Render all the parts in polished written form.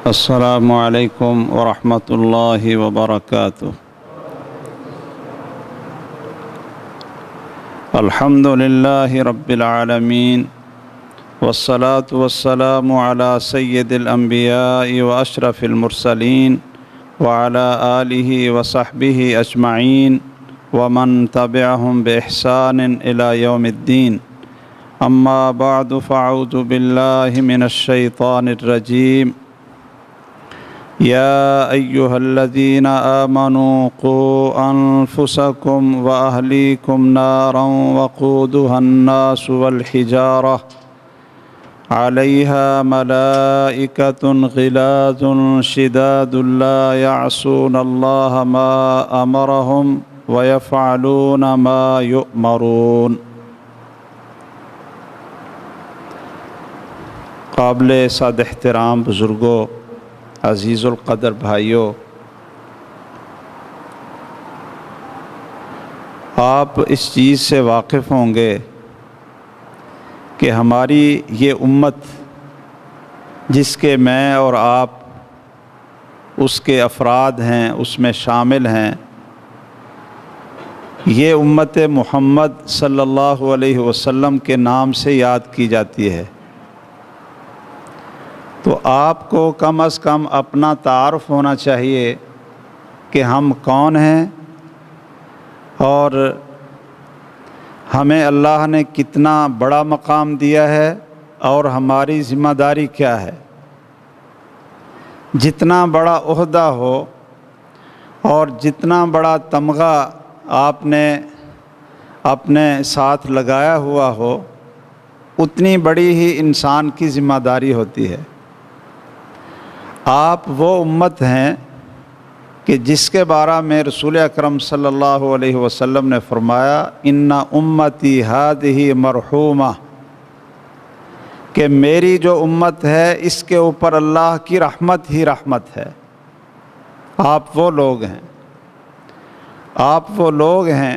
السلام علیکم ورحمۃ اللہ وبرکاتہ۔ الحمد للہ رب العالمین والصلاة والسلام علی سید الانبیاء واشرف المرسلین وعلی آلہ وصحبہ اجمعین ومن تبعہم بإحسان الی یوم الدین، اما بعد فاعوذ باللہ من الشیطان الرجیم۔ یا ایہا الذین آمنوا قوا انفسکم واہلیکم نارا وقودها الناس والحجارہ علیہا ملائکۃ غلاظ شداد لا یعصون اللہ ما امرہم ویفعلون ما یؤمرون۔ قابل صد احترام بزرگوں، عزیز القدر بھائیوں، آپ اس چیز سے واقف ہوں گے کہ ہماری یہ امت جس کے میں اور آپ اس کے افراد ہیں، اس میں شامل ہیں، یہ امت محمد صلی اللہ علیہ وسلم کے نام سے یاد کی جاتی ہے۔ تو آپ کو کم از کم اپنا تعارف ہونا چاہیے کہ ہم کون ہیں اور ہمیں اللہ نے کتنا بڑا مقام دیا ہے اور ہماری ذمہ داری کیا ہے۔ جتنا بڑا عہدہ ہو اور جتنا بڑا تمغہ آپ نے اپنے ساتھ لگایا ہوا ہو، اتنی بڑی ہی انسان کی ذمہ داری ہوتی ہے۔ آپ وہ امت ہیں کہ جس کے بارے میں رسول اکرم صلی اللہ علیہ وسلم نے فرمایا ان امتی ہذہ مرحومہ، کہ میری جو امت ہے اس کے اوپر اللہ کی رحمت ہی رحمت ہے۔ آپ وہ لوگ ہیں، آپ وہ لوگ ہیں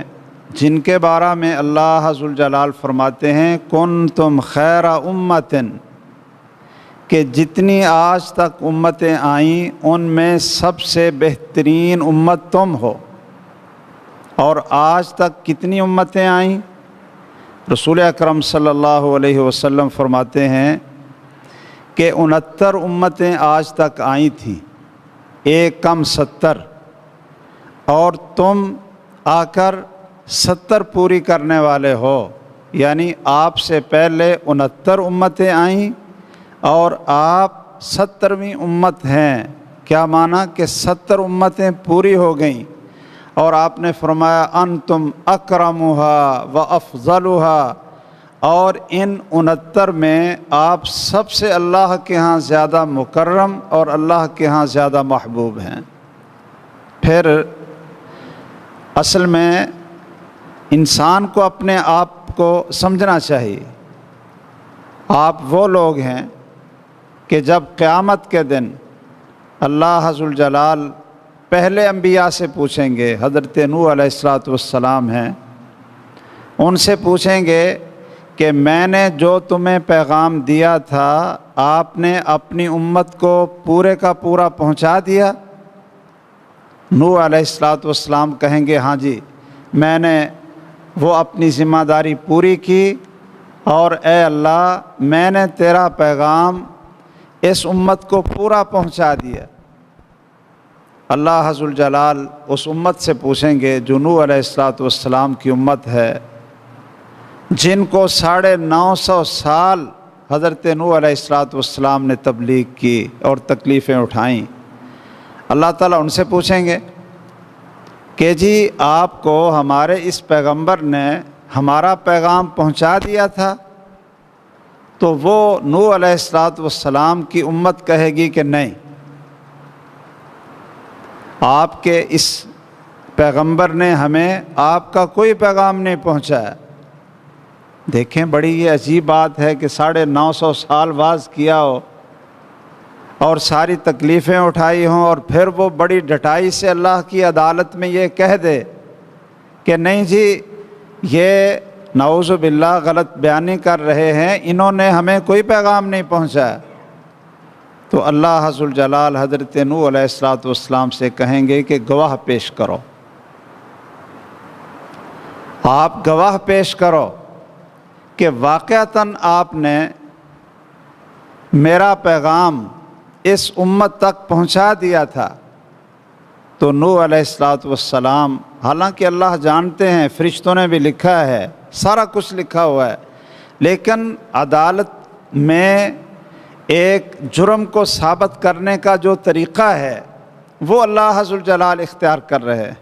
جن کے بارے میں اللہ ذوالجلال فرماتے ہیں کنتم خیر امۃ، کہ جتنی آج تک امتیں آئیں ان میں سب سے بہترین امت تم ہو۔ اور آج تک کتنی امتیں آئیں؟ رسول اکرم صلی اللہ علیہ وسلم فرماتے ہیں کہ 69 امتیں آج تک آئی تھیں، ایک کم 70، اور تم آ کر 70 پوری کرنے والے ہو۔ یعنی آپ سے پہلے 69 امتیں آئیں اور آپ 70ویں امت ہیں۔ کیا معنی کہ 70 امتیں پوری ہو گئیں، اور آپ نے فرمایا انتم اکرمھا و افضلھا، اور ان 69 میں آپ سب سے اللہ کے ہاں زیادہ مکرم اور اللہ کے ہاں زیادہ محبوب ہیں۔ پھر اصل میں انسان کو اپنے آپ کو سمجھنا چاہیے۔ آپ وہ لوگ ہیں کہ جب قیامت کے دن اللہ ذوالجلال پہلے انبیاء سے پوچھیں گے، حضرت نوح علیہ السلام ہیں، ان سے پوچھیں گے کہ میں نے جو تمہیں پیغام دیا تھا آپ نے اپنی امت کو پورے کا پورا پہنچا دیا؟ نوح علیہ السلام کہیں گے ہاں جی، میں نے وہ اپنی ذمہ داری پوری کی، اور اے اللہ میں نے تیرا پیغام اس امت کو پورا پہنچا دیا۔ اللہ ذوالجلال اس امت سے پوچھیں گے جو نوح علیہ السلام کی امت ہے، جن کو 950 سال حضرت نوح علیہ السلام نے تبلیغ کی اور تکلیفیں اٹھائیں۔ اللہ تعالیٰ ان سے پوچھیں گے کہ جی آپ کو ہمارے اس پیغمبر نے ہمارا پیغام پہنچا دیا تھا؟ تو وہ نوح علیہ السلام کی امت کہے گی کہ نہیں، آپ کے اس پیغمبر نے ہمیں آپ کا کوئی پیغام نہیں پہنچایا۔ دیکھیں بڑی یہ عجیب بات ہے کہ 950 سال واز کیا ہو اور ساری تکلیفیں اٹھائی ہوں، اور پھر وہ بڑی ڈٹائی سے اللہ کی عدالت میں یہ کہہ دے کہ نہیں جی یہ نعوذ باللہ غلط بیانی کر رہے ہیں، انہوں نے ہمیں کوئی پیغام نہیں پہنچایا۔ تو اللہ ذو الجلال حضرت نوح علیہ السلام سے کہیں گے کہ گواہ پیش کرو، آپ گواہ پیش کرو کہ واقعتاً آپ نے میرا پیغام اس امت تک پہنچا دیا تھا۔ تو نوح علیہ السلام، حالانکہ اللہ جانتے ہیں، فرشتوں نے بھی لکھا ہے، سارا کچھ لکھا ہوا ہے، لیکن عدالت میں ایک جرم کو ثابت کرنے کا جو طریقہ ہے وہ اللہ ذو الجلال اختیار کر رہے ہیں۔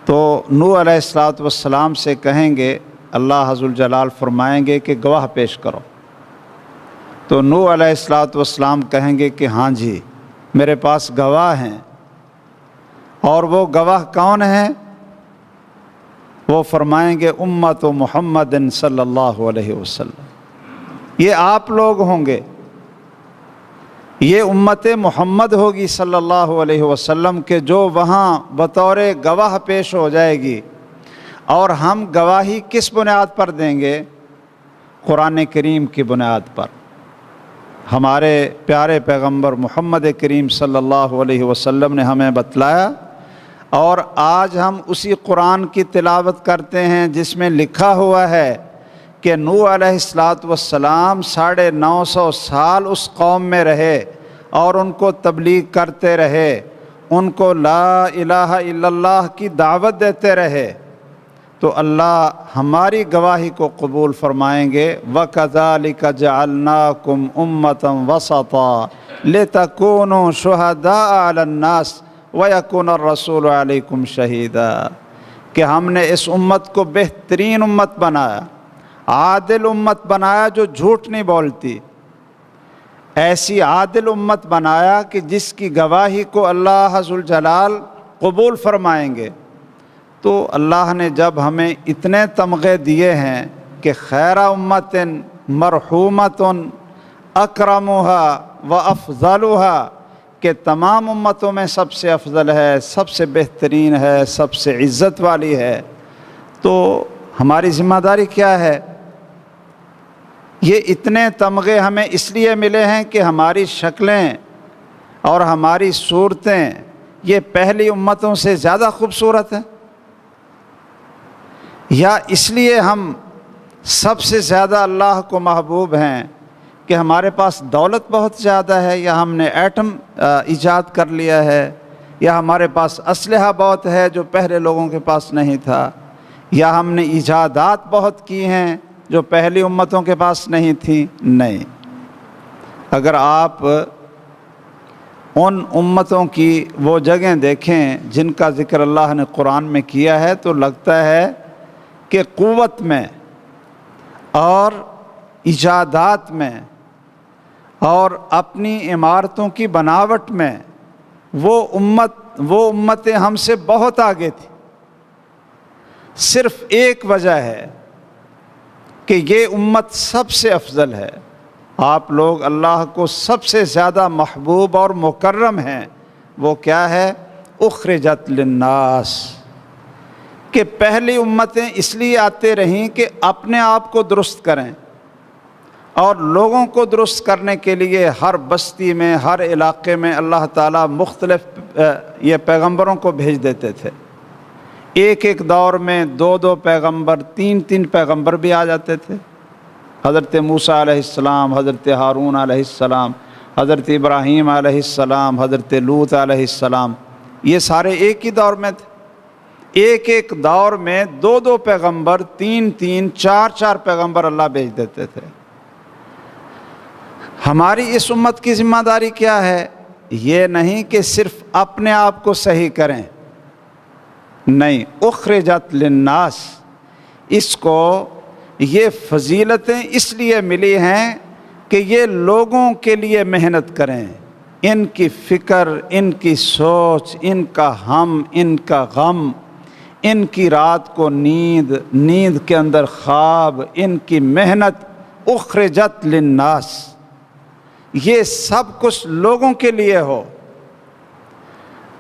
تو نوح علیہ السلام سے کہیں گے، اللہ ذو الجلال فرمائیں گے کہ گواہ پیش کرو۔ تو نوح علیہ السلام کہیں گے کہ ہاں جی میرے پاس گواہ ہیں، اور وہ گواہ کون ہیں؟ وہ فرمائیں گے امت محمد صلی اللہ علیہ وسلم، یہ آپ لوگ ہوں گے، یہ امت محمد ہوگی صلی اللہ علیہ وسلم کے جو وہاں بطور گواہ پیش ہو جائے گی۔ اور ہم گواہی کس بنیاد پر دیں گے؟ قرآن کریم کی بنیاد پر۔ ہمارے پیارے پیغمبر محمد کریم صلی اللہ علیہ وسلم نے ہمیں بتلایا، اور آج ہم اسی قرآن کی تلاوت کرتے ہیں جس میں لکھا ہوا ہے کہ نوح علیہ السلام 950 سال اس قوم میں رہے اور ان کو تبلیغ کرتے رہے، ان کو لا الہ الا اللہ کی دعوت دیتے رہے۔ تو اللہ ہماری گواہی کو قبول فرمائیں گے، وَكَذَلِكَ جَعَلْنَاكُمْ أُمَّةً وَسَطًا لِتَكُونُوا شُهَدَاءَ عَلَى النَّاسِ وَيَكُونَ الرَّسُولُ عَلَيْكُمْ شَهِيدًا، کہ ہم نے اس امت کو بہترین امت بنایا، عادل امت بنایا جو جھوٹ نہیں بولتی، ایسی عادل امت بنایا کہ جس کی گواہی کو اللہ ذو الجلال قبول فرمائیں گے۔ تو اللہ نے جب ہمیں اتنے تمغے دیے ہیں کہ خیر امت مرحومۃ اکرمها وافضلها، کہ تمام امتوں میں سب سے افضل ہے، سب سے بہترین ہے، سب سے عزت والی ہے، تو ہماری ذمہ داری کیا ہے؟ یہ اتنے تمغے ہمیں اس لیے ملے ہیں کہ ہماری شکلیں اور ہماری صورتیں یہ پہلی امتوں سے زیادہ خوبصورت ہیں، یا اس لیے ہم سب سے زیادہ اللہ کو محبوب ہیں کہ ہمارے پاس دولت بہت زیادہ ہے، یا ہم نے ایٹم ایجاد کر لیا ہے، یا ہمارے پاس اسلحہ بہت ہے جو پہلے لوگوں کے پاس نہیں تھا، یا ہم نے ایجادات بہت کی ہیں جو پہلی امتوں کے پاس نہیں تھیں؟ نہیں۔ اگر آپ ان امتوں کی وہ جگہیں دیکھیں جن کا ذکر اللہ نے قرآن میں کیا ہے تو لگتا ہے کہ قوت میں اور ایجادات میں اور اپنی عمارتوں کی بناوٹ میں وہ امتیں ہم سے بہت آگے تھیں۔ صرف ایک وجہ ہے کہ یہ امت سب سے افضل ہے، آپ لوگ اللہ کو سب سے زیادہ محبوب اور مکرم ہیں۔ وہ کیا ہے؟ اخرجت للناس، کہ پہلی امتیں اس لیے آتے رہیں کہ اپنے آپ کو درست کریں، اور لوگوں کو درست کرنے کے لیے ہر بستی میں، ہر علاقے میں اللہ تعالیٰ مختلف یہ پیغمبروں کو بھیج دیتے تھے۔ ایک ایک دور میں 2 پیغمبر، 3 پیغمبر بھی آ جاتے تھے، حضرت موسیٰ علیہ السلام، حضرت ہارون علیہ السلام، حضرت ابراہیم علیہ السلام، حضرت لوط علیہ السلام، یہ سارے ایک ہی دور میں تھے۔ ایک ایک دور میں 2 پیغمبر، 3 4 پیغمبر اللہ بھیج دیتے تھے۔ ہماری اس امت کی ذمہ داری کیا ہے؟ یہ نہیں کہ صرف اپنے آپ کو صحیح کریں، نہیں، اخرجت للناس، اس کو یہ فضیلتیں اس لیے ملی ہیں کہ یہ لوگوں کے لیے محنت کریں، ان کی فکر، ان کی سوچ، ان کا ہم، ان کا غم، ان کی رات کو نیند کے اندر خواب، ان کی محنت، اخرجت للناس، یہ سب کچھ لوگوں کے لیے ہو۔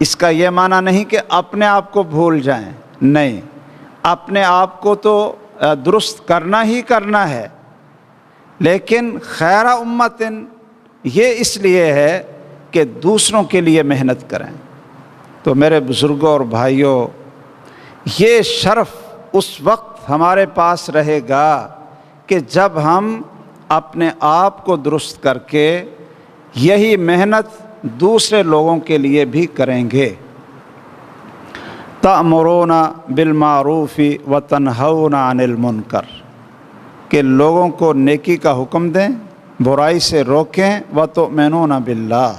اس کا یہ معنی نہیں کہ اپنے آپ کو بھول جائیں، نہیں، اپنے آپ کو تو درست کرنا ہی کرنا ہے، لیکن خیر امت یہ اس لیے ہے کہ دوسروں کے لیے محنت کریں۔ تو میرے بزرگوں اور بھائیوں، یہ شرف اس وقت ہمارے پاس رہے گا کہ جب ہم اپنے آپ کو درست کر کے یہی محنت دوسرے لوگوں کے لیے بھی کریں گے۔ تأمرون بالمعروف وتنہون عن المنکر، کہ لوگوں کو نیکی کا حکم دیں، برائی سے روکیں۔ وتؤمنون باللہ،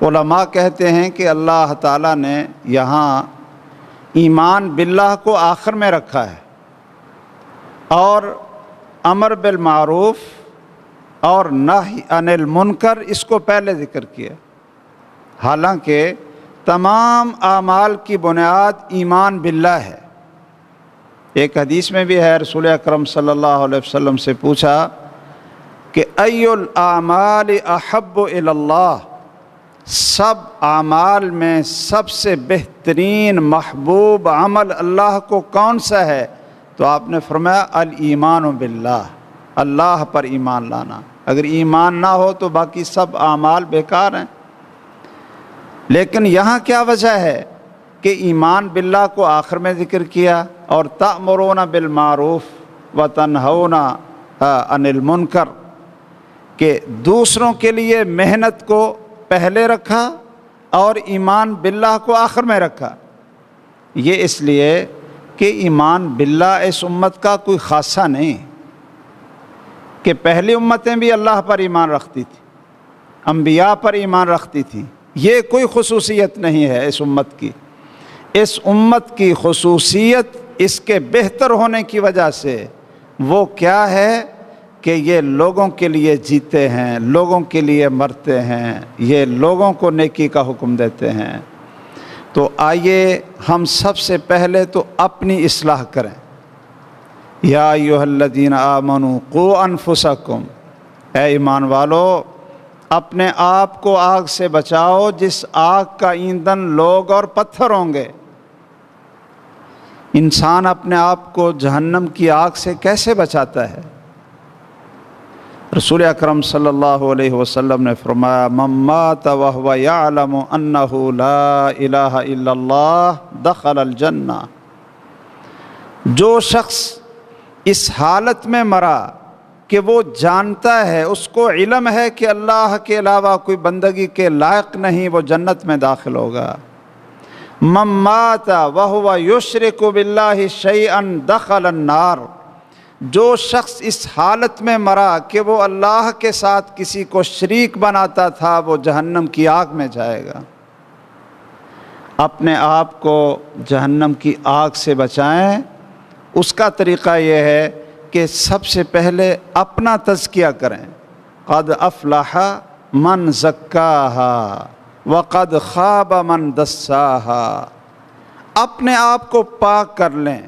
علماء کہتے ہیں کہ اللہ تعالیٰ نے یہاں ایمان باللہ کو آخر میں رکھا ہے اور امر بالمعروف اور نہی عن المنکر اس کو پہلے ذکر کیا، حالانکہ تمام اعمال کی بنیاد ایمان باللہ ہے۔ ایک حدیث میں بھی ہے، رسول اکرم صلی اللہ علیہ وسلم سے پوچھا کہ ای الاعمال احب الی اللہ، سب اعمال میں سب سے بہترین محبوب عمل اللہ کو کون سا ہے؟ تو آپ نے فرمایا الایمان باللہ، اللہ پر ایمان لانا۔ اگر ایمان نہ ہو تو باقی سب اعمال بیکار ہیں۔ لیکن یہاں کیا وجہ ہے کہ ایمان باللہ کو آخر میں ذکر کیا اور تأمرون بالمعروف وتنہون عن المنکر، کہ دوسروں کے لیے محنت کو پہلے رکھا اور ایمان باللہ کو آخر میں رکھا؟ یہ اس لیے کہ ایمان باللہ اس امت کا کوئی خاصہ نہیں، کہ پہلی امتیں بھی اللہ پر ایمان رکھتی تھیں، انبیاء پر ایمان رکھتی تھیں۔ یہ کوئی خصوصیت نہیں ہے اس امت کی۔ اس امت کی خصوصیت اس کے بہتر ہونے کی وجہ سے وہ کیا ہے کہ یہ لوگوں کے لیے جیتے ہیں، لوگوں کے لیے مرتے ہیں، یہ لوگوں کو نیکی کا حکم دیتے ہیں۔ تو آئیے ہم سب سے پہلے تو اپنی اصلاح کریں۔ یا ایھا الذین آمنوا قوا انفسکم، اے ایمان والو اپنے آپ کو آگ سے بچاؤ جس آگ کا ایندھن لوگ اور پتھر ہوں گے۔ انسان اپنے آپ کو جہنم کی آگ سے کیسے بچاتا ہے؟ رسول اکرم صلی اللہ علیہ وسلم نے فرمایا من مات وهو يعلم انه لا الہ الا اللہ دخل الجنہ، جو شخص اس حالت میں مرا کہ وہ جانتا ہے، اس کو علم ہے کہ اللہ کے علاوہ کوئی بندگی کے لائق نہیں، وہ جنت میں داخل ہوگا۔ من مات وهو یشرک باللہ شیئا دخل النار، جو شخص اس حالت میں مرا کہ وہ اللہ کے ساتھ کسی کو شریک بناتا تھا، وہ جہنم کی آگ میں جائے گا۔ اپنے آپ کو جہنم کی آگ سے بچائیں۔ اس کا طریقہ یہ ہے کہ سب سے پہلے اپنا تزکیہ کریں۔ قد افلح من زکاہا وقد خاب من دساہا، اپنے آپ کو پاک کر لیں،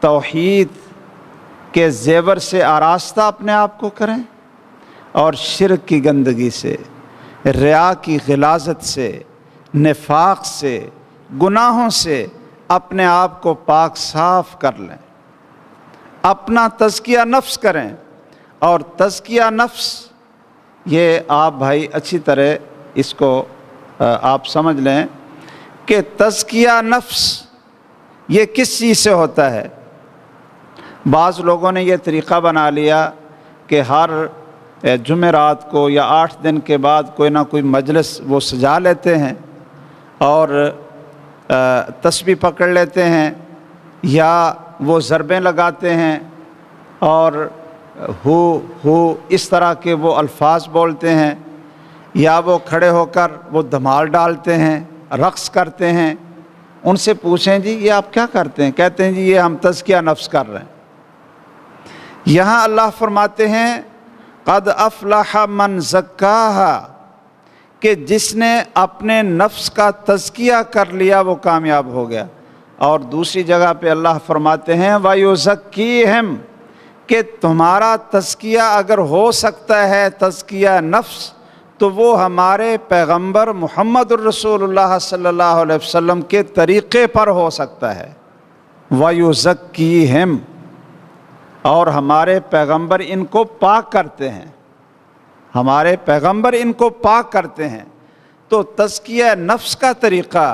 توحید کے زیور سے آراستہ اپنے آپ کو کریں اور شرک کی گندگی سے، ریا کی غلاظت سے، نفاق سے، گناہوں سے اپنے آپ کو پاک صاف کر لیں۔ اپنا تزکیہ نفس کریں، اور تزکیہ نفس یہ آپ بھائی اچھی طرح اس کو آپ سمجھ لیں کہ تزکیہ نفس یہ کس چیز سے ہوتا ہے۔ بعض لوگوں نے یہ طریقہ بنا لیا کہ ہر جمعرات کو یا 8 دن کے بعد کوئی نہ کوئی مجلس وہ سجا لیتے ہیں اور تسبیح پکڑ لیتے ہیں، یا وہ ضربیں لگاتے ہیں اور ہو اس طرح کے وہ الفاظ بولتے ہیں، یا وہ کھڑے ہو کر وہ دھمال ڈالتے ہیں، رقص کرتے ہیں۔ ان سے پوچھیں جی یہ آپ کیا کرتے ہیں؟ کہتے ہیں جی یہ ہم تزکیہ نفس کر رہے ہیں۔ یہاں اللہ فرماتے ہیں قد افلح من زکاہا، کہ جس نے اپنے نفس کا تزکیہ کر لیا وہ کامیاب ہو گیا۔ اور دوسری جگہ پہ اللہ فرماتے ہیں وَيُزَكِّيهِمْ، کہ تمہارا تزکیہ اگر ہو سکتا ہے تزکیہ نفس تو وہ ہمارے پیغمبر محمد الرسول اللہ صلی اللہ علیہ وسلم کے طریقے پر ہو سکتا ہے۔ وَيُزَكِّيهِمْ، اور ہمارے پیغمبر ان کو پاک کرتے ہیں۔ ہمارے پیغمبر ان کو پاک کرتے ہیں۔ تو تزکیہ نفس کا طریقہ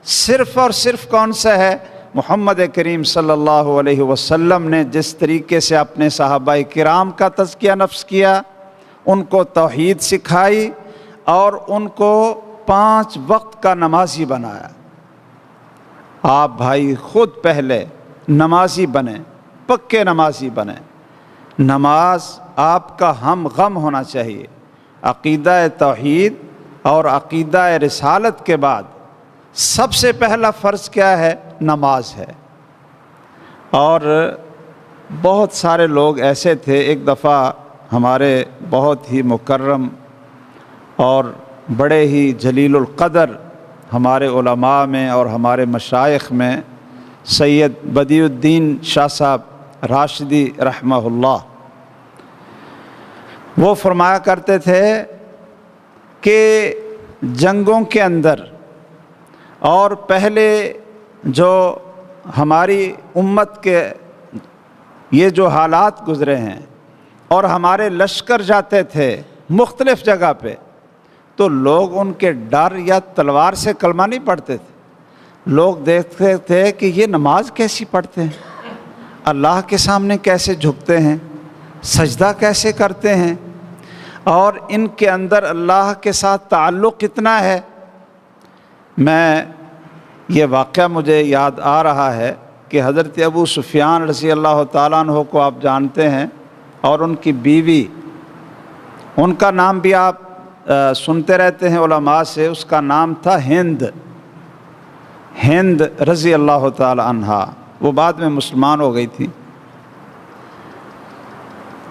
صرف اور صرف کون سا ہے؟ محمد کریم صلی اللہ علیہ وسلم نے جس طریقے سے اپنے صحابہ کرام کا تزکیہ نفس کیا، ان کو توحید سکھائی اور ان کو 5 وقت کا نمازی بنایا۔ آپ بھائی خود پہلے نمازی بنیں، پکے نمازی بنیں۔ نماز آپ کا ہم غم ہونا چاہیے۔ عقیدہ توحید اور عقیدہ رسالت کے بعد سب سے پہلا فرض کیا ہے؟ نماز ہے۔ اور بہت سارے لوگ ایسے تھے، ایک دفعہ ہمارے بہت ہی مکرم اور بڑے ہی جلیل القدر ہمارے علماء میں اور ہمارے مشائخ میں سید بدیع الدین شاہ صاحب راشدی رحمہ اللہ، وہ فرمایا کرتے تھے کہ جنگوں کے اندر اور پہلے جو ہماری امت کے یہ جو حالات گزرے ہیں اور ہمارے لشکر جاتے تھے مختلف جگہ پہ، تو لوگ ان کے ڈر یا تلوار سے کلمہ نہیں پڑھتے تھے، لوگ دیکھتے تھے کہ یہ نماز کیسی پڑھتے ہیں، اللہ کے سامنے کیسے جھکتے ہیں، سجدہ کیسے کرتے ہیں، اور ان کے اندر اللہ کے ساتھ تعلق کتنا ہے۔ میں یہ واقعہ مجھے یاد آ رہا ہے کہ حضرت ابو سفیان رضی اللہ تعالیٰ عنہ کو آپ جانتے ہیں، اور ان کی بیوی، ان کا نام بھی آپ سنتے رہتے ہیں علماء سے، اس کا نام تھا ہند رضی اللہ تعالی عنہا، وہ بعد میں مسلمان ہو گئی تھی۔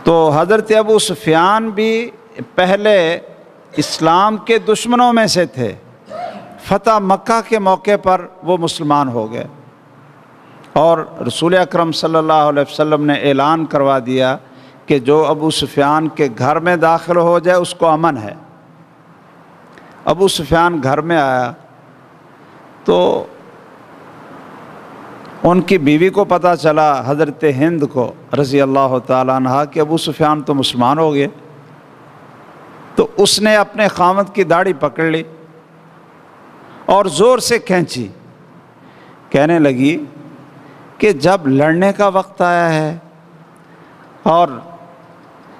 تو حضرت ابو سفیان بھی پہلے اسلام کے دشمنوں میں سے تھے، فتح مکہ کے موقع پر وہ مسلمان ہو گئے، اور رسول اکرم صلی اللہ علیہ وسلم نے اعلان کروا دیا کہ جو ابو سفیان کے گھر میں داخل ہو جائے اس کو امن ہے۔ ابو سفیان گھر میں آیا تو ان کی بیوی کو پتہ چلا، حضرت ہند کو رضی اللہ تعالیٰ عنہ، کہ ابو سفیان تو مسلمان ہو گئے۔ تو اس نے اپنے خاوند کی داڑھی پکڑ لی اور زور سے کھینچی، کہنے لگی کہ جب لڑنے کا وقت آیا ہے اور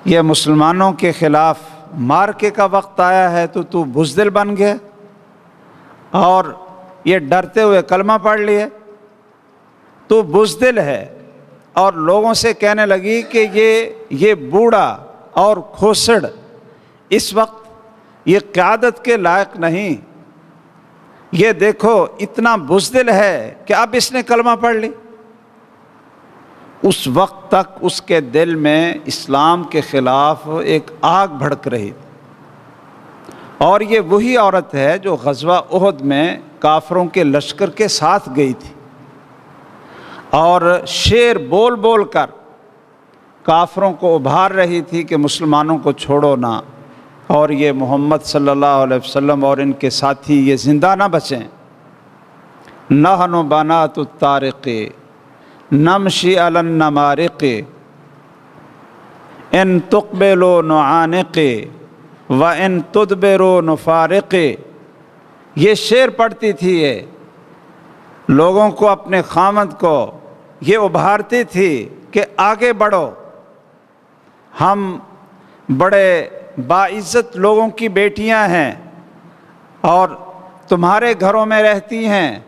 یہ مسلمانوں کے خلاف مارکے کا وقت آیا ہے تو بزدل بن گیا اور یہ ڈرتے ہوئے کلمہ پڑھ لیے، تو بزدل ہے۔ اور لوگوں سے کہنے لگی کہ یہ بوڑھا اور کھوسڑ اس وقت یہ قیادت کے لائق نہیں، یہ دیکھو اتنا بزدل ہے کہ اب اس نے کلمہ پڑھ لی۔ اس وقت تک اس کے دل میں اسلام کے خلاف ایک آگ بھڑک رہی تھی، اور یہ وہی عورت ہے جو غزوہ احد میں کافروں کے لشکر کے ساتھ گئی تھی اور شعر بول بول کر کافروں کو ابھار رہی تھی کہ مسلمانوں کو چھوڑو نہ، اور یہ محمد صلی اللہ علیہ وسلم اور ان کے ساتھی یہ زندہ نہ بچیں۔ نحن بنات الطارق نمشی علی النمارق ان تقبلوا نعانق و ان تدبروا نفارق۔ یہ شعر پڑھتی تھی، یہ لوگوں کو، اپنے خاوند کو یہ ابھارتی تھی کہ آگے بڑھو، ہم بڑے باعزت لوگوں کی بیٹیاں ہیں اور تمہارے گھروں میں رہتی ہیں،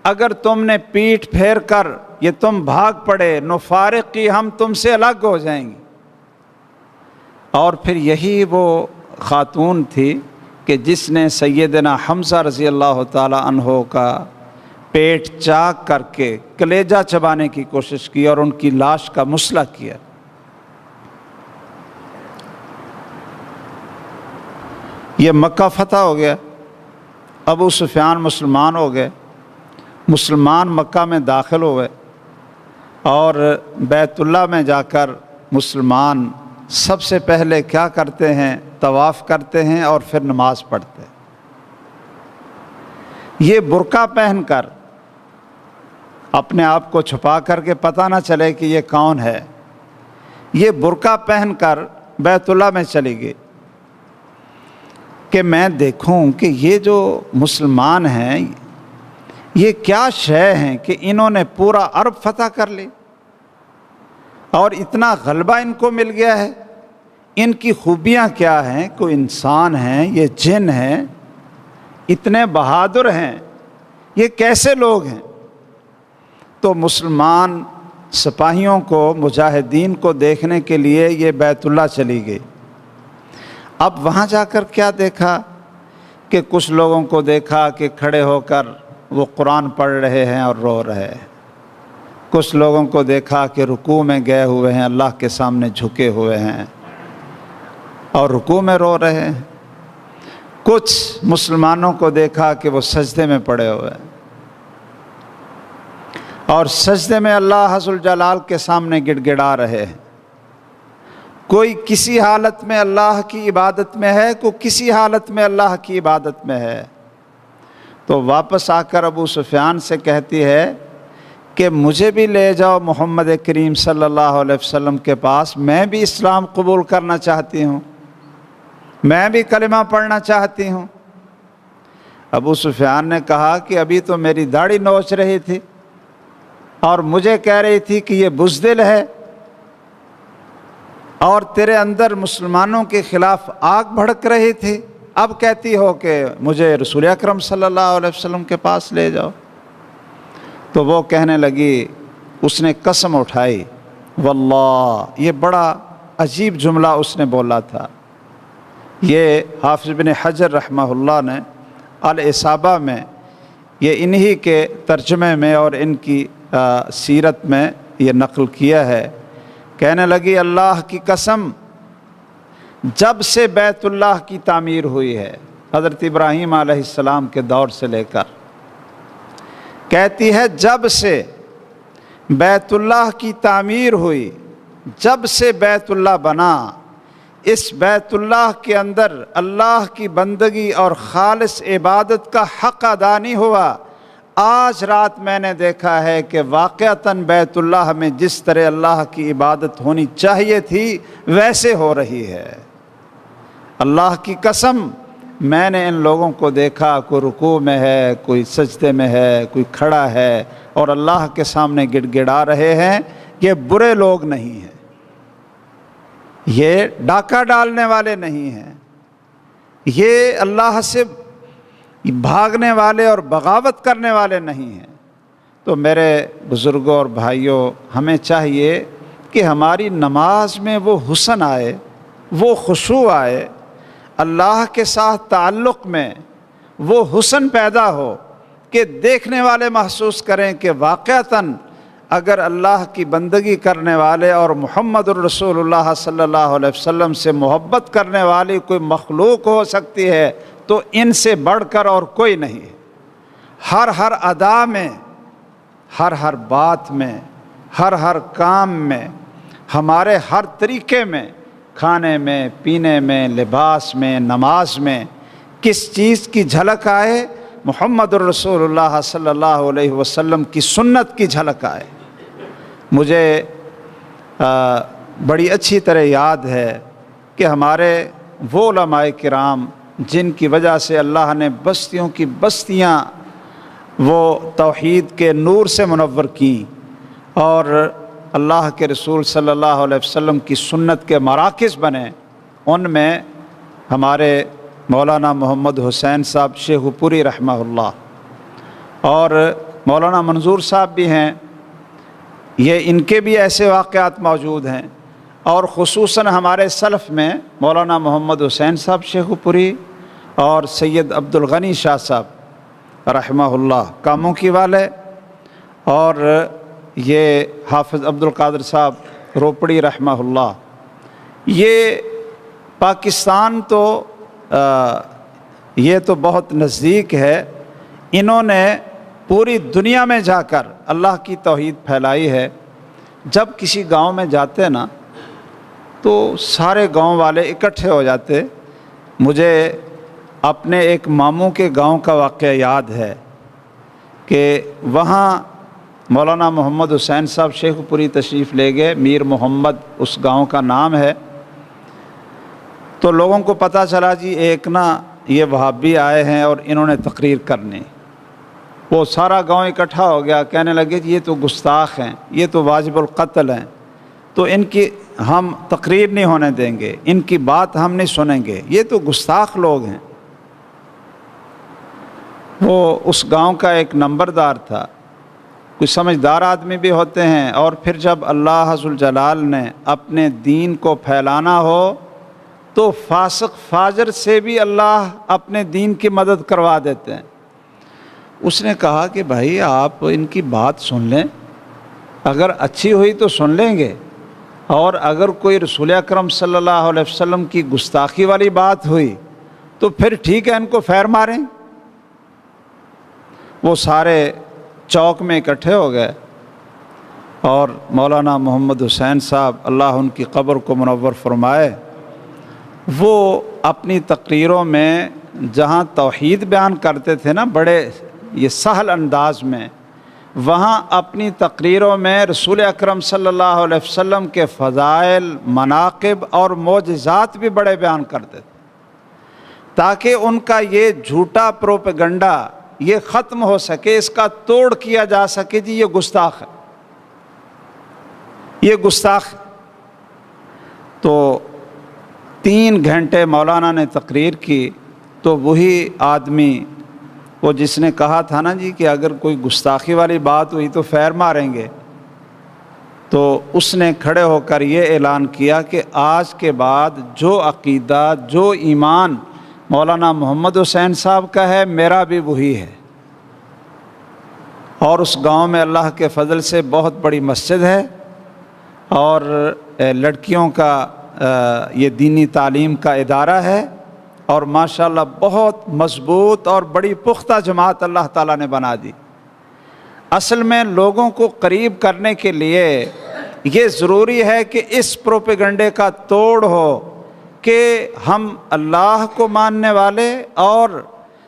اگر تم نے پیٹھ پھیر کر یہ تم بھاگ پڑے، نفارق کی، ہم تم سے الگ ہو جائیں گے۔ اور پھر یہی وہ خاتون تھی کہ جس نے سیدنا حمزہ رضی اللہ تعالی عنہ کا پیٹ چاک کر کے کلیجہ چبانے کی کوشش کی اور ان کی لاش کا مسئلہ کیا۔ یہ مکہ فتح ہو گیا، ابو سفیان مسلمان ہو گئے، مسلمان مکہ میں داخل ہوئے، اور بیت اللہ میں جا کر مسلمان سب سے پہلے کیا کرتے ہیں؟ طواف کرتے ہیں اور پھر نماز پڑھتے ہیں۔ یہ برقع پہن کر، اپنے آپ کو چھپا کر کے پتہ نہ چلے کہ یہ کون ہے، یہ برقع پہن کر بیت اللہ میں چلی گئی، کہ میں دیکھوں کہ یہ جو مسلمان ہیں یہ کیا شے ہیں کہ انہوں نے پورا عرب فتح کر لی اور اتنا غلبہ ان کو مل گیا ہے. ان کی خوبیاں کیا ہیں؟ کوئی انسان ہیں، یہ جن ہیں، اتنے بہادر ہیں، یہ کیسے لوگ ہیں؟ تو مسلمان سپاہیوں کو، مجاہدین کو دیکھنے کے لیے یہ بیت اللہ چلی گئی. اب وہاں جا کر کیا دیکھا کہ کچھ لوگوں کو دیکھا کہ کھڑے ہو کر وہ قرآن پڑھ رہے ہیں اور رو رہے ہیں. کچھ لوگوں کو دیکھا کہ رکوع میں گئے ہوئے ہیں، اللہ کے سامنے جھکے ہوئے ہیں اور رکوع میں رو رہے ہیں. کچھ مسلمانوں کو دیکھا کہ وہ سجدے میں پڑے ہوئے ہیں اور سجدے میں اللہ ذو الجلال کے سامنے گڑ گڑا رہے ہیں. کوئی کسی حالت میں اللہ کی عبادت میں ہے، کوئی کسی حالت میں اللہ کی عبادت میں ہے. تو واپس آ کر ابو سفیان سے کہتی ہے کہ مجھے بھی لے جاؤ محمد کریم صلی اللہ علیہ وسلم کے پاس، میں بھی اسلام قبول کرنا چاہتی ہوں، میں بھی کلمہ پڑھنا چاہتی ہوں. ابو سفیان نے کہا کہ ابھی تو میری داڑھی نوچ رہی تھی اور مجھے کہہ رہی تھی کہ یہ بزدل ہے، اور تیرے اندر مسلمانوں کے خلاف آگ بھڑک رہی تھی، اب کہتی ہو کہ مجھے رسول اکرم صلی اللہ علیہ وسلم کے پاس لے جاؤ. تو وہ کہنے لگی، اس نے قسم اٹھائی، واللہ، یہ بڑا عجیب جملہ اس نے بولا تھا. یہ حافظ بن حجر رحمہ اللہ نے الاصابہ میں یہ انہی کے ترجمے میں اور ان کی سیرت میں یہ نقل کیا ہے. کہنے لگی، اللہ کی قسم، جب سے بیت اللہ کی تعمیر ہوئی ہے، حضرت ابراہیم علیہ السلام کے دور سے لے کر، کہتی ہے جب سے بیت اللہ کی تعمیر ہوئی، جب سے بیت اللہ بنا، اس بیت اللہ کے اندر اللہ کی بندگی اور خالص عبادت کا حق ادا نہیں ہوا. آج رات میں نے دیکھا ہے کہ واقعتاً بیت اللہ میں جس طرح اللہ کی عبادت ہونی چاہیے تھی ویسے ہو رہی ہے. اللہ کی قسم، میں نے ان لوگوں کو دیکھا، کوئی رکوع میں ہے، کوئی سجدے میں ہے، کوئی کھڑا ہے اور اللہ کے سامنے گڑ گڑا رہے ہیں. یہ برے لوگ نہیں ہیں، یہ ڈاکہ ڈالنے والے نہیں ہیں، یہ اللہ سے بھاگنے والے اور بغاوت کرنے والے نہیں ہیں. تو میرے بزرگوں اور بھائیوں، ہمیں چاہیے کہ ہماری نماز میں وہ حسن آئے، وہ خشوع آئے، اللہ کے ساتھ تعلق میں وہ حسن پیدا ہو کہ دیکھنے والے محسوس کریں کہ واقعتاً اگر اللہ کی بندگی کرنے والے اور محمد الرسول اللہ صلی اللہ علیہ وسلم سے محبت کرنے والی کوئی مخلوق ہو سکتی ہے تو ان سے بڑھ کر اور کوئی نہیں. ہر ادا میں، ہر بات میں، ہر کام میں، ہمارے ہر طریقے میں، کھانے میں، پینے میں، لباس میں، نماز میں کس چیز کی جھلک آئے؟ محمد الرسول اللہ صلی اللہ علیہ وسلم کی سنت کی جھلک آئے. مجھے بڑی اچھی طرح یاد ہے کہ ہمارے وہ علماء کرام جن کی وجہ سے اللہ نے بستیوں کی بستیاں وہ توحید کے نور سے منور کیں اور اللہ کے رسول صلی اللہ علیہ وسلم کی سنت کے مراکز بنے، ان میں ہمارے مولانا محمد حسین صاحب شیخو پوری رحمہ اللہ اور مولانا منظور صاحب بھی ہیں. یہ ان کے بھی ایسے واقعات موجود ہیں، اور خصوصاً ہمارے سلف میں مولانا محمد حسین صاحب شیخو پوری اور سید عبد الغنی شاہ صاحب رحمہ اللہ کاموں کی والے، اور یہ حافظ عبد القادر صاحب روپڑی رحمہ اللہ. یہ پاکستان تو یہ تو بہت نزدیک ہے، انہوں نے پوری دنیا میں جا کر اللہ کی توحید پھیلائی ہے. جب کسی گاؤں میں جاتے نا تو سارے گاؤں والے اکٹھے ہو جاتے. مجھے اپنے ایک ماموں کے گاؤں کا واقعہ یاد ہے کہ وہاں مولانا محمد حسین صاحب شیخ پوری تشریف لے گئے، میر محمد اس گاؤں کا نام ہے. تو لوگوں کو پتہ چلا جی ایک نا یہ وہابی آئے ہیں اور انہوں نے تقریر کرنی۔ وہ سارا گاؤں اکٹھا ہو گیا، کہنے لگے یہ تو گستاخ ہیں، یہ تو واجب القتل ہیں، تو ان کی ہم تقریر نہیں ہونے دیں گے، ان کی بات ہم نہیں سنیں گے، یہ تو گستاخ لوگ ہیں۔ وہ اس گاؤں کا ایک نمبردار تھا، کچھ سمجھدار آدمی بھی ہوتے ہیں، اور پھر جب اللہ ذوالجلال نے اپنے دین کو پھیلانا ہو تو فاسق فاجر سے بھی اللہ اپنے دین کی مدد کروا دیتے ہیں۔ اس نے کہا کہ بھائی آپ ان کی بات سن لیں، اگر اچھی ہوئی تو سن لیں گے، اور اگر کوئی رسول اکرم صلی اللہ علیہ وسلم کی گستاخی والی بات ہوئی تو پھر ٹھیک ہے، ان کو فیر ماریں۔ وہ سارے چوک میں اکٹھے ہو گئے، اور مولانا محمد حسین صاحب اللہ ان کی قبر کو منور فرمائے، وہ اپنی تقریروں میں جہاں توحید بیان کرتے تھے نا بڑے یہ سہل انداز میں، وہاں اپنی تقریروں میں رسول اکرم صلی اللہ علیہ وسلم کے فضائل، مناقب اور معجزات بھی بڑے بیان کرتے تھے، تاکہ ان کا یہ جھوٹا پروپیگنڈا یہ ختم ہو سکے، اس کا توڑ کیا جا سکے، جی یہ گستاخ ہے، یہ گستاخ ہے۔ تو 3 گھنٹے مولانا نے تقریر کی، تو وہی آدمی وہ جس نے کہا تھا نا جی کہ اگر کوئی گستاخی والی بات ہوئی تو فیر ماریں گے، تو اس نے کھڑے ہو کر یہ اعلان کیا کہ آج کے بعد جو عقیدہ، جو ایمان مولانا محمد حسین صاحب کا ہے، میرا بھی وہی ہے۔ اور اس گاؤں میں اللہ کے فضل سے بہت بڑی مسجد ہے، اور لڑکیوں کا یہ دینی تعلیم کا ادارہ ہے، اور ماشاءاللہ بہت مضبوط اور بڑی پختہ جماعت اللہ تعالیٰ نے بنا دی۔ اصل میں لوگوں کو قریب کرنے کے لیے یہ ضروری ہے کہ اس پروپیگنڈے کا توڑ ہو کہ ہم اللہ کو ماننے والے، اور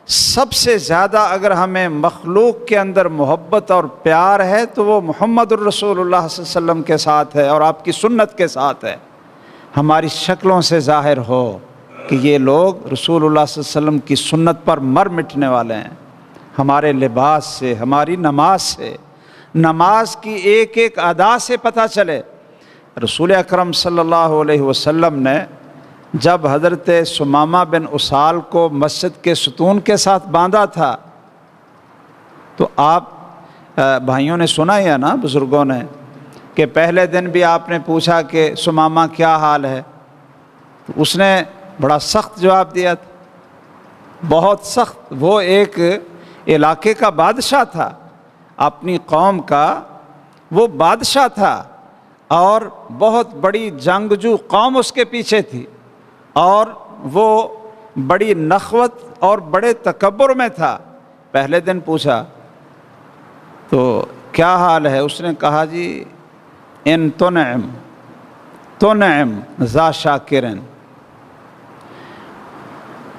سب سے زیادہ اگر ہمیں مخلوق کے اندر محبت اور پیار ہے تو وہ محمد الرسول اللہ صلی اللہ علیہ وسلم کے ساتھ ہے اور آپ کی سنت کے ساتھ ہے۔ ہماری شکلوں سے ظاہر ہو کہ یہ لوگ رسول اللہ صلی اللہ علیہ وسلم کی سنت پر مر مٹنے والے ہیں، ہمارے لباس سے، ہماری نماز سے، نماز کی ایک ایک ادا سے پتہ چلے۔ رسول اکرم صلی اللہ علیہ وسلم نے جب حضرت ثمامہ بن اسال کو مسجد کے ستون کے ساتھ باندھا تھا، تو آپ بھائیوں نے سنا ہی ہے نا، بزرگوں نے، کہ پہلے دن بھی آپ نے پوچھا کہ ثمامہ کیا حال ہے، تو اس نے بڑا سخت جواب دیا تھا، بہت سخت۔ وہ ایک علاقے کا بادشاہ تھا، اپنی قوم کا وہ بادشاہ تھا، اور بہت بڑی جنگجو قوم اس کے پیچھے تھی، اور وہ بڑی نخوت اور بڑے تکبر میں تھا۔ پہلے دن پوچھا تو کیا حال ہے، اس نے کہا جی ان تنعم ذا شاکرن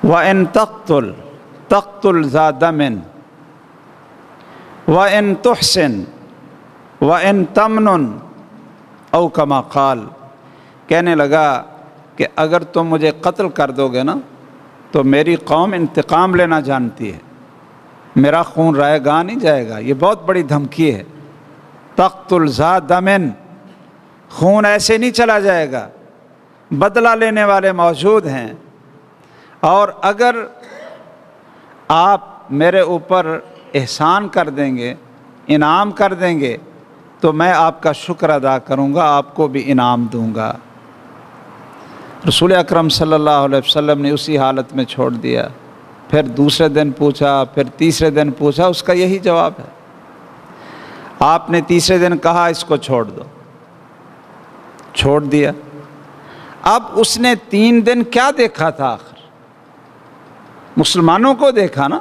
وَإِن تقتل ذا دمن وَإِن تحسن وَإِن تمنن او کما قال۔ کہنے لگا کہ اگر تم مجھے قتل کر دو گے نا تو میری قوم انتقام لینا جانتی ہے، میرا خون رائے گاہ نہیں جائے گا، یہ بہت بڑی دھمکی ہے۔ تقتل ذا دمن، خون ایسے نہیں چلا جائے گا، بدلہ لینے والے موجود ہیں، اور اگر آپ میرے اوپر احسان کر دیں گے، انعام کر دیں گے، تو میں آپ کا شکر ادا کروں گا، آپ کو بھی انعام دوں گا۔ رسول اکرم صلی اللہ علیہ وسلم نے اسی حالت میں چھوڑ دیا۔ پھر دوسرے دن پوچھا، پھر تیسرے دن پوچھا، اس کا یہی جواب ہے۔ آپ نے تیسرے دن کہا اس کو چھوڑ دو، چھوڑ دیا۔ اب اس نے 3 دن کیا دیکھا تھا؟ آخر مسلمانوں کو دیکھا نا۔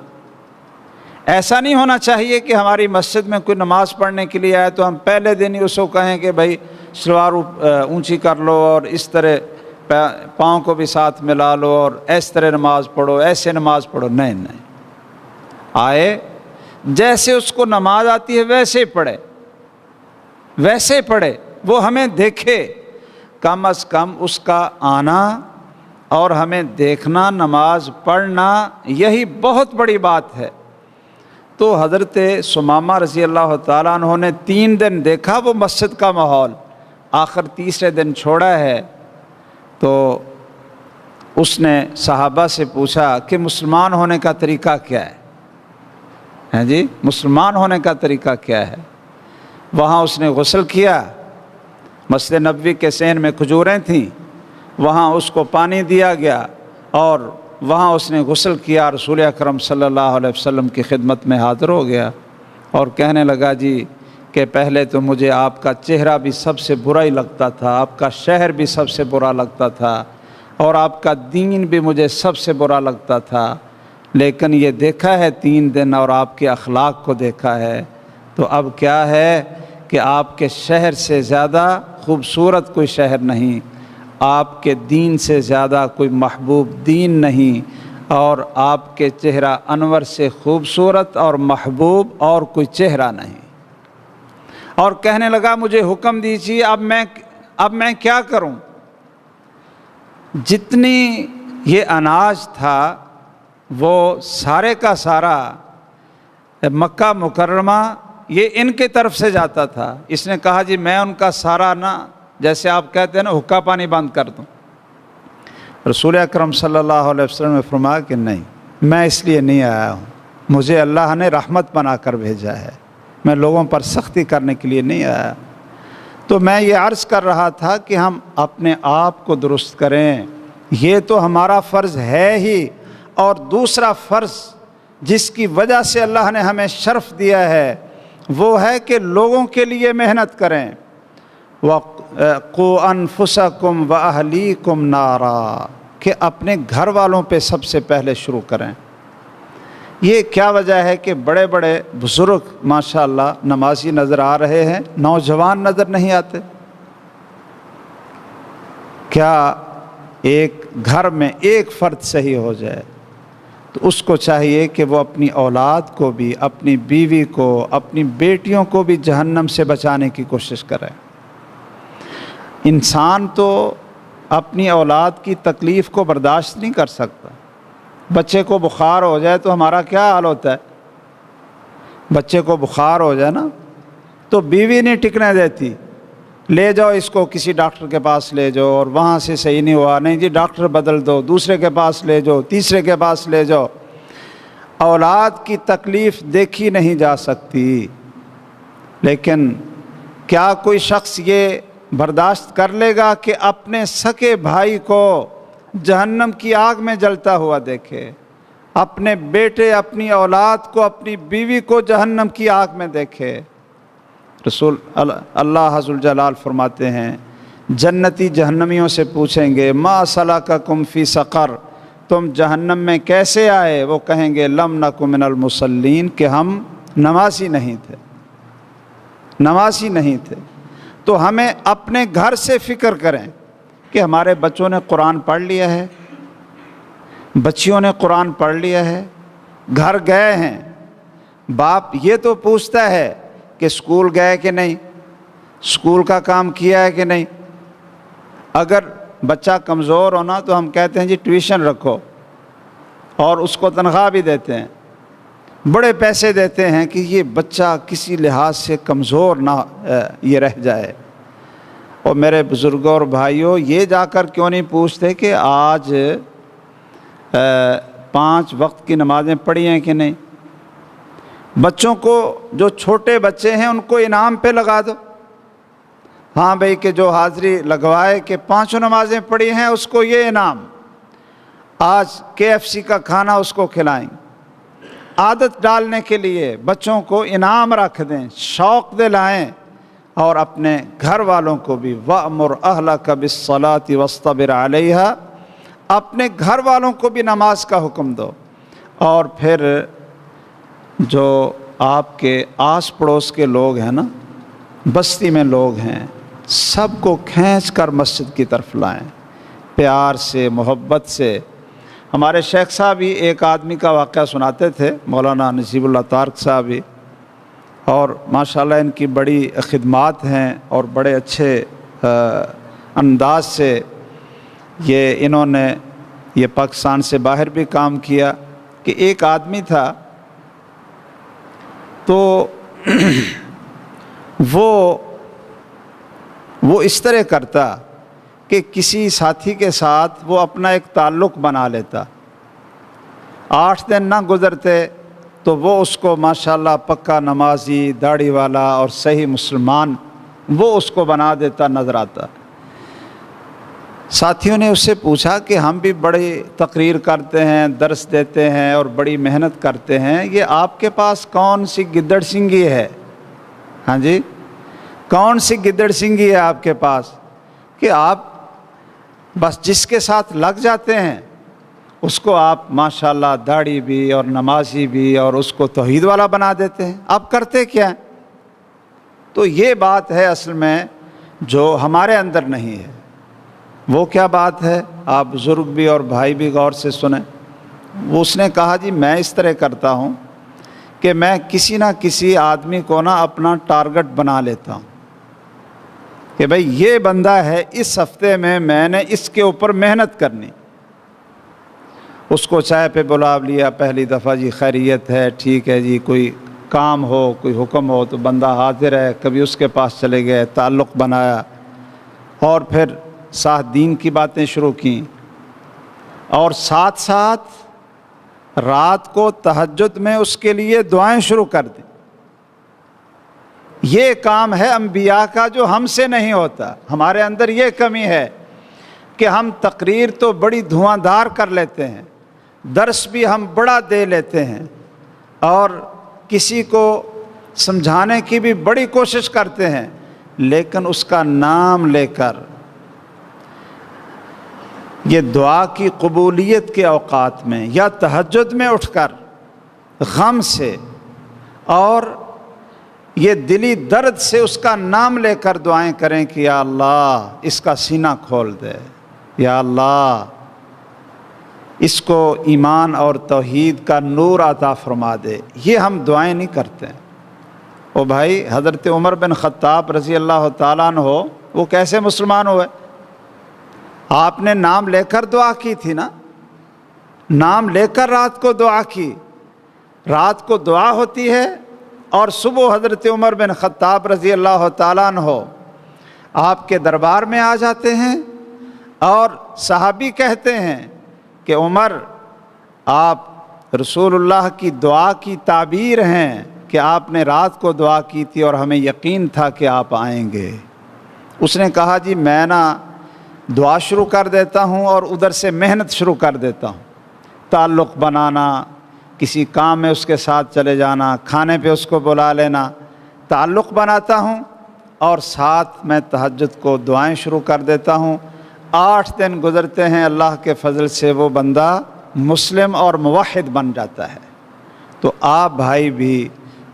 ایسا نہیں ہونا چاہیے کہ ہماری مسجد میں کوئی نماز پڑھنے کے لیے آئے تو ہم پہلے دن ہی اس کو کہیں کہ بھائی شلوار اونچی کر لو اور اس طرح پاؤں کو بھی ساتھ ملا لو اور اس طرح نماز پڑھو، ایسے نماز پڑھو۔ نہیں، آئے جیسے اس کو نماز آتی ہے ویسے پڑھے، ویسے پڑھے، وہ ہمیں دیکھے۔ کم از کم اس کا آنا اور ہمیں دیکھنا، نماز پڑھنا، یہی بہت بڑی بات ہے۔ تو حضرت ثمامہ رضی اللہ تعالیٰ عنہ نے 3 دن دیکھا وہ مسجد کا ماحول، آخر تیسرے دن چھوڑا ہے تو اس نے صحابہ سے پوچھا کہ مسلمان ہونے کا طریقہ کیا ہے؟ جی مسلمان ہونے کا طریقہ کیا ہے؟ وہاں اس نے غسل کیا، مسجد نبوی کے صحن میں کھجوریں تھیں، وہاں اس کو پانی دیا گیا اور وہاں اس نے غسل کیا، رسول اکرم صلی اللہ علیہ وسلم کی خدمت میں حاضر ہو گیا اور کہنے لگا جی کہ پہلے تو مجھے آپ کا چہرہ بھی سب سے برا ہی لگتا تھا، آپ کا شہر بھی سب سے برا لگتا تھا اور آپ کا دین بھی مجھے سب سے برا لگتا تھا، لیکن یہ دیکھا ہے 3 دن اور آپ کے اخلاق کو دیکھا ہے، تو اب کیا ہے کہ آپ کے شہر سے زیادہ خوبصورت کوئی شہر نہیں، آپ کے دین سے زیادہ کوئی محبوب دین نہیں، اور آپ کے چہرہ انور سے خوبصورت اور محبوب اور کوئی چہرہ نہیں۔ اور کہنے لگا مجھے حکم دیجیے اب میں کیا کروں؟ جتنی یہ اناج تھا وہ سارے کا سارا مکہ مکرمہ یہ ان کی طرف سے جاتا تھا۔ اس نے کہا جی میں ان کا سارا نہ، جیسے آپ کہتے ہیں نا حکا پانی بند کر دوں۔ رسول اکرم صلی اللہ علیہ وسلم نے فرمایا کہ نہیں، میں اس لیے نہیں آیا ہوں، مجھے اللہ نے رحمت بنا کر بھیجا ہے، میں لوگوں پر سختی کرنے کے لیے نہیں آیا۔ تو میں یہ عرض کر رہا تھا کہ ہم اپنے آپ کو درست کریں، یہ تو ہمارا فرض ہے ہی، اور دوسرا فرض جس کی وجہ سے اللہ نے ہمیں شرف دیا ہے وہ ہے کہ لوگوں کے لیے محنت کریں۔ وَقُوا أَنفُسَكُمْ وَأَهْلِيكُمْ نَارًا، کہ اپنے گھر والوں پہ سب سے پہلے شروع کریں۔ یہ کیا وجہ ہے کہ بڑے بڑے بزرگ ماشاءاللہ نمازی نظر آ رہے ہیں، نوجوان نظر نہیں آتے؟ کیا ایک گھر میں ایک فرد صحیح ہو جائے تو اس کو چاہیے کہ وہ اپنی اولاد کو بھی، اپنی بیوی کو، اپنی بیٹیوں کو بھی جہنم سے بچانے کی کوشش کرے۔ انسان تو اپنی اولاد کی تکلیف کو برداشت نہیں کر سکتا۔ بچے کو بخار ہو جائے تو ہمارا کیا حال ہوتا ہے؟ بچے کو بخار ہو جائے نا تو بیوی نہیں ٹکنے دیتی، لے جاؤ اس کو کسی ڈاکٹر کے پاس لے جاؤ، اور وہاں سے صحیح نہیں ہوا، نہیں جی ڈاکٹر بدل دو، دوسرے کے پاس لے جاؤ، تیسرے کے پاس لے جاؤ۔ اولاد کی تکلیف دیکھی نہیں جا سکتی، لیکن کیا کوئی شخص یہ برداشت کر لے گا کہ اپنے سکے بھائی کو جہنم کی آگ میں جلتا ہوا دیکھے، اپنے بیٹے، اپنی اولاد کو، اپنی بیوی کو جہنم کی آگ میں دیکھے؟ رسول اللہ عز وجل فرماتے ہیں جنتی جہنمیوں سے پوچھیں گے ما سلککم فی سقر، تم جہنم میں کیسے آئے؟ وہ کہیں گے لم نک من المصلین، کہ ہم نمازی نہیں تھے، نمازی نہیں تھے۔ تو ہمیں اپنے گھر سے فکر کریں کہ ہمارے بچوں نے قرآن پڑھ لیا ہے، بچیوں نے قرآن پڑھ لیا ہے، گھر گئے ہیں، باپ یہ تو پوچھتا ہے کہ اسکول گئے کہ نہیں، اسکول کا کام کیا ہے کہ نہیں۔ اگر بچہ کمزور ہونا تو ہم کہتے ہیں جی ٹیوشن رکھو، اور اس کو تنخواہ بھی دیتے ہیں، بڑے پیسے دیتے ہیں کہ یہ بچہ کسی لحاظ سے کمزور نہ یہ رہ جائے۔ اور میرے بزرگوں اور بھائیوں، یہ جا کر کیوں نہیں پوچھتے کہ آج 5 وقت کی نمازیں پڑھی ہیں کہ نہیں؟ بچوں کو، جو چھوٹے بچے ہیں ان کو انعام پہ لگا دو، ہاں بھئی کہ جو حاضری لگوائے کہ 5 نمازیں پڑھی ہیں اس کو یہ انعام، آج KFC کا کھانا اس کو کھلائیں۔ عادت ڈالنے کے لیے بچوں کو انعام رکھ دیں، شوق دلائیں، اور اپنے گھر والوں کو بھی وَأْمُرْ أَهْلَكَ بِالصَّلَاةِ وَاصْطَبِرْ عَلَيْهَا، اپنے گھر والوں کو بھی نماز کا حکم دو۔ اور پھر جو آپ کے آس پڑوس کے لوگ ہیں نا، بستی میں لوگ ہیں، سب کو کھینچ کر مسجد کی طرف لائیں، پیار سے، محبت سے۔ ہمارے شیخ صاحب ہی ایک آدمی کا واقعہ سناتے تھے، مولانا نصیب اللہ تارک صاحب ہی، اور ماشاءاللہ ان کی بڑی خدمات ہیں اور بڑے اچھے انداز سے یہ انہوں نے یہ پاکستان سے باہر بھی کام کیا، کہ ایک آدمی تھا تو وہ اس طرح کرتا کہ کسی ساتھی کے ساتھ وہ اپنا ایک تعلق بنا لیتا، 8 دن نہ گزرتے تو وہ اس کو ماشاءاللہ پکا نمازی، داڑھی والا اور صحیح مسلمان وہ اس کو بنا دیتا نظر آتا۔ ساتھیوں نے اس سے پوچھا کہ ہم بھی بڑی تقریر کرتے ہیں، درس دیتے ہیں اور بڑی محنت کرتے ہیں، یہ آپ کے پاس کون سی گدڑ سنگھی ہے؟ ہاں جی، کون سی گدڑ سنگھی ہے آپ کے پاس کہ آپ بس جس کے ساتھ لگ جاتے ہیں اس کو آپ ماشاءاللہ داڑھی بھی اور نمازی بھی اور اس کو توحید والا بنا دیتے ہیں؟ آپ کرتے کیا ہیں؟ تو یہ بات ہے اصل میں جو ہمارے اندر نہیں ہے۔ وہ کیا بات ہے؟ آپ بزرگ بھی اور بھائی بھی غور سے سنیں۔ وہ اس نے کہا جی میں اس طرح کرتا ہوں کہ میں کسی نہ کسی آدمی کو نا اپنا ٹارگٹ بنا لیتا ہوں کہ بھئی یہ بندہ ہے، اس ہفتے میں نے اس کے اوپر محنت کرنی۔ اس کو چائے پہ بلا لیا پہلی دفعہ، جی خیریت ہے، ٹھیک ہے جی، کوئی کام ہو کوئی حکم ہو تو بندہ حاضر ہے، کبھی اس کے پاس چلے گئے، تعلق بنایا، اور پھر ساتھ دین کی باتیں شروع کیں، اور ساتھ ساتھ رات کو تہجد میں اس کے لیے دعائیں شروع کر دیں۔ یہ کام ہے انبیاء کا جو ہم سے نہیں ہوتا۔ ہمارے اندر یہ کمی ہے کہ ہم تقریر تو بڑی دھواں دھار کر لیتے ہیں، درس بھی ہم بڑا دے لیتے ہیں، اور کسی کو سمجھانے کی بھی بڑی کوشش کرتے ہیں، لیکن اس کا نام لے کر یہ دعا کی قبولیت کے اوقات میں یا تہجد میں اٹھ کر غم سے اور یہ دلی درد سے اس کا نام لے کر دعائیں کریں کہ یا اللہ اس کا سینہ کھول دے، یا اللہ اس کو ایمان اور توحید کا نور عطا فرما دے۔ یہ ہم دعائیں نہیں کرتے ہیں۔ او بھائی، حضرت عمر بن خطاب رضی اللہ تعالیٰ عنہ وہ کیسے مسلمان ہوئے؟ آپ نے نام لے کر دعا کی تھی نا، نام لے کر رات کو دعا کی، رات کو دعا ہوتی ہے اور صبح حضرت عمر بن خطاب رضی اللہ تعالیٰ عنہ آپ کے دربار میں آ جاتے ہیں، اور صحابی کہتے ہیں کہ عمر آپ رسول اللہ کی دعا کی تعبیر ہیں کہ آپ نے رات کو دعا کی تھی اور ہمیں یقین تھا کہ آپ آئیں گے۔ اس نے کہا جی میں نا دعا شروع کر دیتا ہوں اور ادھر سے محنت شروع کر دیتا ہوں، تعلق بنانا، کسی کام میں اس کے ساتھ چلے جانا، کھانے پہ اس کو بلا لینا، تعلق بناتا ہوں اور ساتھ میں تہجد کو دعائیں شروع کر دیتا ہوں۔ 8 دن گزرتے ہیں، اللہ کے فضل سے وہ بندہ مسلم اور موحد بن جاتا ہے۔ تو آپ بھائی بھی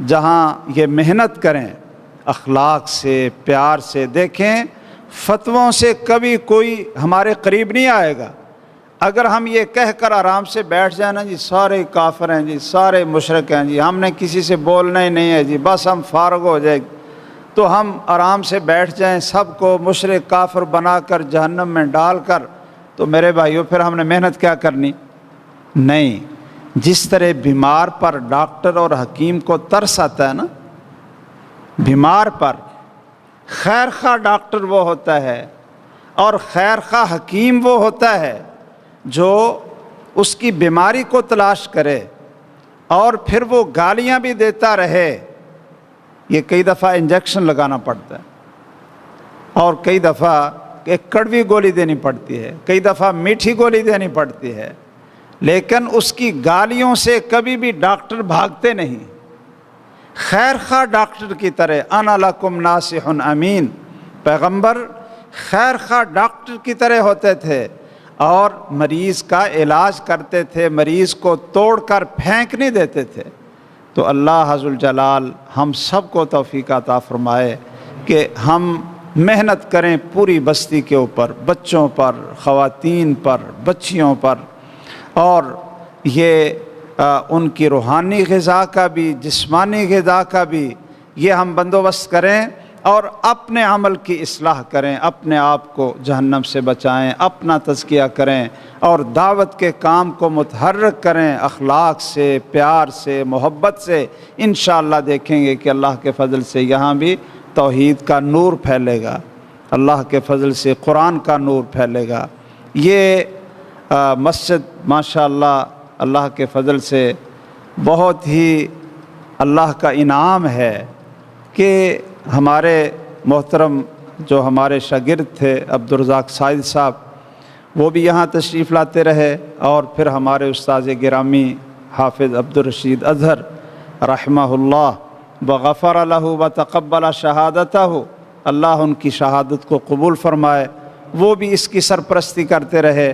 جہاں یہ محنت کریں، اخلاق سے، پیار سے، دیکھیں فتووں سے کبھی کوئی ہمارے قریب نہیں آئے گا۔ اگر ہم یہ کہہ کر آرام سے بیٹھ جائیں نا جی سارے کافر ہیں جی، سارے مشرک ہیں جی، ہم نے کسی سے بولنا ہی نہیں ہے جی، بس ہم فارغ ہو جائے، تو ہم آرام سے بیٹھ جائیں، سب کو مشرک کافر بنا کر جہنم میں ڈال کر، تو میرے بھائیوں پھر ہم نے محنت کیا کرنی؟ نہیں۔ جس طرح بیمار پر ڈاکٹر اور حکیم کو ترس آتا ہے نا، بیمار پر خیر خواہ ڈاکٹر وہ ہوتا ہے اور خیر خواہ حکیم وہ ہوتا ہے جو اس کی بیماری کو تلاش کرے اور پھر وہ گالیاں بھی دیتا رہے۔ یہ کئی دفعہ انجیکشن لگانا پڑتا ہے اور کئی دفعہ ایک کڑوی گولی دینی پڑتی ہے، کئی دفعہ میٹھی گولی دینی پڑتی ہے، لیکن اس کی گالیوں سے کبھی بھی ڈاکٹر بھاگتے نہیں۔ خیر خواہ ڈاکٹر کی طرح، انا لکم ناصح امین، پیغمبر خیر خواہ ڈاکٹر کی طرح ہوتے تھے اور مریض کا علاج کرتے تھے، مریض کو توڑ کر پھینک نہیں دیتے تھے۔ تو اللہ عز الجلال ہم سب کو توفیق عطا فرمائے کہ ہم محنت کریں پوری بستی کے اوپر، بچوں پر، خواتین پر، بچیوں پر، اور یہ ان کی روحانی غذا کا بھی، جسمانی غذا کا بھی یہ ہم بندوبست کریں اور اپنے عمل کی اصلاح کریں، اپنے آپ کو جہنم سے بچائیں، اپنا تزکیہ کریں اور دعوت کے کام کو متحرک کریں اخلاق سے، پیار سے، محبت سے۔ انشاءاللہ دیکھیں گے کہ اللہ کے فضل سے یہاں بھی توحید کا نور پھیلے گا، اللہ کے فضل سے قرآن کا نور پھیلے گا۔ یہ مسجد ماشاءاللہ اللہ کے فضل سے بہت ہی اللہ کا انعام ہے کہ ہمارے محترم جو ہمارے شاگرد تھے عبدالرزاق سعید صاحب، وہ بھی یہاں تشریف لاتے رہے، اور پھر ہمارے استاذ گرامی حافظ عبدالرشید اظہر رحمہ اللہ وغفر لہ وتقبل شہادتہ، اللہ ان کی شہادت کو قبول فرمائے، وہ بھی اس کی سرپرستی کرتے رہے۔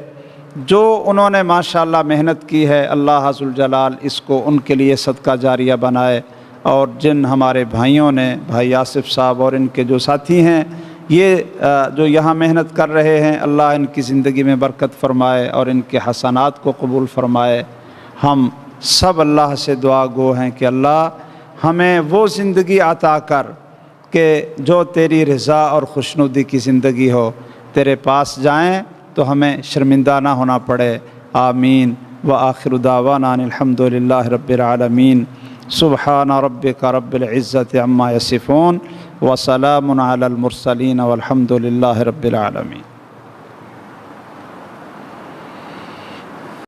جو انہوں نے ماشاءاللہ محنت کی ہے، اللہ ذوالجلال اس کو ان کے لیے صدقہ جاریہ بنائے۔ اور جن ہمارے بھائیوں نے، بھائی آصف صاحب اور ان کے جو ساتھی ہیں، یہ جو یہاں محنت کر رہے ہیں، اللہ ان کی زندگی میں برکت فرمائے اور ان کے حسنات کو قبول فرمائے۔ ہم سب اللہ سے دعا گو ہیں کہ اللہ ہمیں وہ زندگی عطا کر کہ جو تیری رضا اور خوشنودی کی زندگی ہو، تیرے پاس جائیں تو ہمیں شرمندہ نہ ہونا پڑے۔ آمین۔ وآخر دعوانا ان الحمد للہ رب العالمین۔ سبحان ربک رب العزت عما یصفون وسلام علی المرسلین والحمد للہ رب العالمین۔